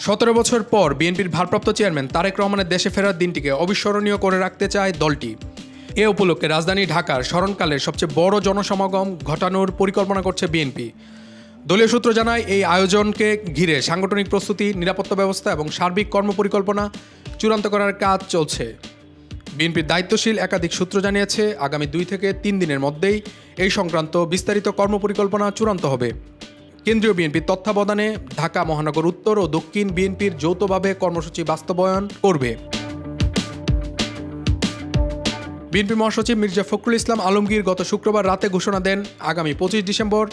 17 বছর পর বিএনপির ভারপ্রাপ্ত চেয়ারম্যান তারেক রহমানের দেশে ফেরার দিনটিকে অবিস্মরণীয় করে রাখতে চায় দলটি। এ উপলক্ষে রাজধানী ঢাকার স্মরণকালের সবচেয়ে বড় জনসমাগম ঘটানোর পরিকল্পনা করছে বিএনপি। দলীয় সূত্র জানায়, এই আয়োজনকে ঘিরে সাংগঠনিক প্রস্তুতি, নিরাপত্তা ব্যবস্থা এবং সার্বিক কর্মপরিকল্পনা চূড়ান্ত করার কাজ চলছে। বিএনপির দায়িত্বশীল একাধিক সূত্র জানিয়েছে, আগামী 2 থেকে 3 দিনের মধ্যেই এই সংক্রান্ত বিস্তারিত কর্মপরিকল্পনা চূড়ান্ত হবে। কেন্দ্রীয় বিএনপির তত্ত্বাবধানে ঢাকা মহানগর উত্তর ও দক্ষিণ বিএনপির যৌথভাবে কর্মসূচি বাস্তবায়ন করবে। বিএনপি মহাসচিব মির্জা ফখরুল ইসলাম আলমগীর গত শুক্রবার রাতে ঘোষণা দেন, আগামী 25 ডিসেম্বর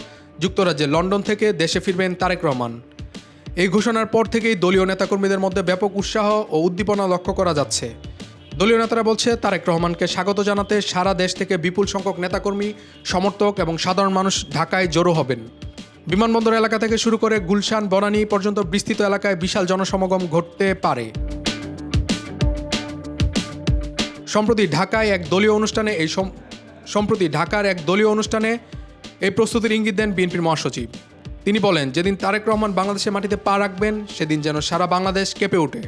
যুক্তরাজ্যের লন্ডন থেকে দেশে ফিরবেন তারেক রহমান। এই ঘোষণার পর থেকেই দলীয় নেতাকর্মীদের মধ্যে ব্যাপক উৎসাহ ও উদ্দীপনা লক্ষ্য করা যাচ্ছে। দলীয় নেতারা বলছে, তারেক রহমানকে স্বাগত জানাতে সারা দেশ থেকে বিপুল সংখ্যক নেতাকর্মী, সমর্থক এবং সাধারণ মানুষ ঢাকায় জড়ো হবেন। বিমানবন্দর এলাকা থেকে শুরু করে গুলশান, বনানী পর্যন্ত বিস্তৃত এলাকায় বিশাল জনসমাগম ঘটতে পারে। সম্প্রতি ঢাকার এক দলীয় অনুষ্ঠানে এই প্রস্তুতির ইঙ্গিত দেন বিএনপির মহাসচিব। তিনি বলেন, যেদিন তারেক রহমান বাংলাদেশের মাটিতে পা রাখবেন সেদিন যেন সারা বাংলাদেশ কেঁপে ওঠে।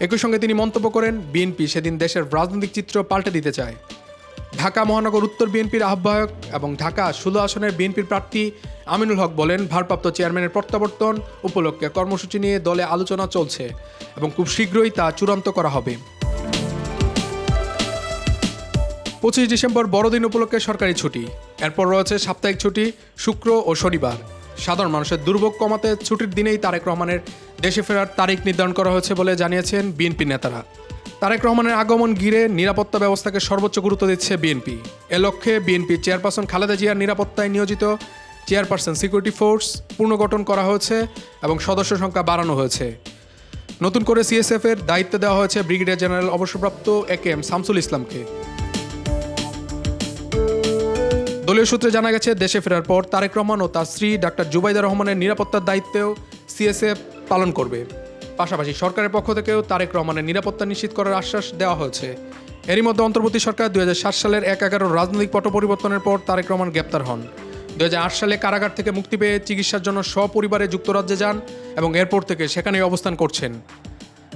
একই সঙ্গে তিনি মন্তব্য করেন, বিএনপি সেদিন দেশের রাজনৈতিক চিত্র পাল্টে দিতে চায়। ঢাকা মহানগর উত্তর বিএনপির আহ্বায়ক এবং ঢাকা 16 আসনের বিএনপির প্রার্থী আমিনুল হক বলেন, ভারপ্রাপ্ত চেয়ারম্যানের প্রত্যাবর্তন উপলক্ষে কর্মসূচি নিয়ে দলে আলোচনা চলছে এবং খুব শীঘ্রই তা চূড়ান্ত করা হবে। 25 ডিসেম্বর বড়দিন উপলক্ষে সরকারি ছুটি, এরপর রয়েছে সাপ্তাহিক ছুটি শুক্র ও শনিবার। সাধারণ মানুষের দুর্ভোগ কমাতে ছুটির দিনেই তারেক রহমানের দেশে ফেরার তারিখ নির্ধারণ করা হয়েছে বলে জানিয়েছেন বিএনপি নেতারা। তারেক রহমানের আগমন ঘিরে নিরাপত্তা ব্যবস্থাকে সর্বোচ্চ গুরুত্ব দিচ্ছে বিএনপি। এ লক্ষ্যে বিএনপির চেয়ারপারসন খালেদা জিয়ার নিরাপত্তায় নিয়োজিত চেয়ারপারসন সিকিউরিটি ফোর্স পুনর্গঠন করা হয়েছে এবং সদস্য সংখ্যা বাড়ানো হয়েছে। নতুন করে সিএসএফ এর দায়িত্ব দেওয়া হয়েছে ব্রিগেডিয়ার জেনারেল অবসরপ্রাপ্ত একেএম শামসুল ইসলামকে। দলীয় সূত্রে জানা গেছে, দেশে ফেরার পর তারেক রহমান ও তার স্ত্রী ডাক্তার জুবাইদা রহমানের নিরাপত্তার দায়িত্বেও সিএসএফ পালন করবে। পাশাপাশি সরকারের পক্ষ থেকেও তারেক রহমানের নিরাপত্তা নিশ্চিত করার আশ্বাস দেওয়া হয়েছে। এরই মধ্যে অন্তর্বর্তী সরকার 2007 সালের 1/11 রাজনৈতিক পট পরিবর্তনের পর তারেক রহমান গ্রেপ্তার হন। 2008 সালে কারাগার থেকে মুক্তি পেয়ে চিকিৎসার জন্য সপরিবারে যুক্তরাজ্যে যান এবং এরপর থেকে সেখানেই অবস্থান করছেন।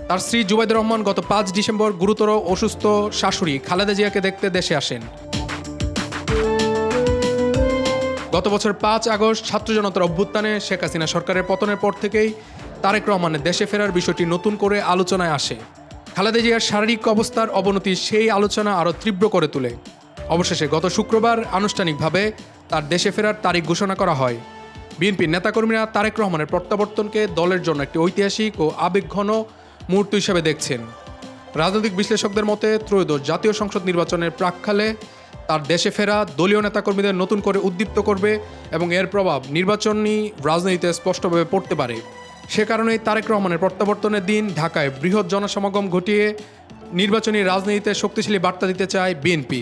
তার স্ত্রী জুবাইদা রহমান গত 5 ডিসেম্বর গুরুতর অসুস্থ শাশুড়ি খালেদা জিয়াকে দেখতে দেশে আসেন। গত বছর 5 আগস্ট ছাত্র জনতার অভ্যুত্থানে শেখ হাসিনা সরকারের পতনের পর থেকেই তারেক রহমানের দেশে ফেরার বিষয়টি নতুন করে আলোচনায় আসে। খালেদা জিয়ার শারীরিক অবস্থার অবনতি সেই আলোচনা আরও তীব্র করে তোলে। অবশেষে গত শুক্রবার আনুষ্ঠানিকভাবে তার দেশে ফেরার তারিখ ঘোষণা করা হয়। বিএনপির নেতাকর্মীরা তারেক রহমানের প্রত্যাবর্তনকে দলের জন্য একটি ঐতিহাসিক ও আবেগঘন মুহূর্ত হিসেবে দেখছেন। রাজনৈতিক বিশ্লেষকদের মতে, ত্রয়োদশ জাতীয় সংসদ নির্বাচনের প্রাক্কালে তার দেশে ফেরা দলীয় নেতাকর্মীদের নতুন করে উদ্দীপ্ত করবে এবং এর প্রভাব নির্বাচনী রাজনীতিতে স্পষ্টভাবে পড়তে পারে। সে কারণেই তারেক রহমানের প্রত্যাবর্তনের দিন ঢাকায় বৃহৎ জনসমাগম ঘটিয়ে নির্বাচনী রাজনীতিতে শক্তিশালী বার্তা দিতে চায় বিএনপি।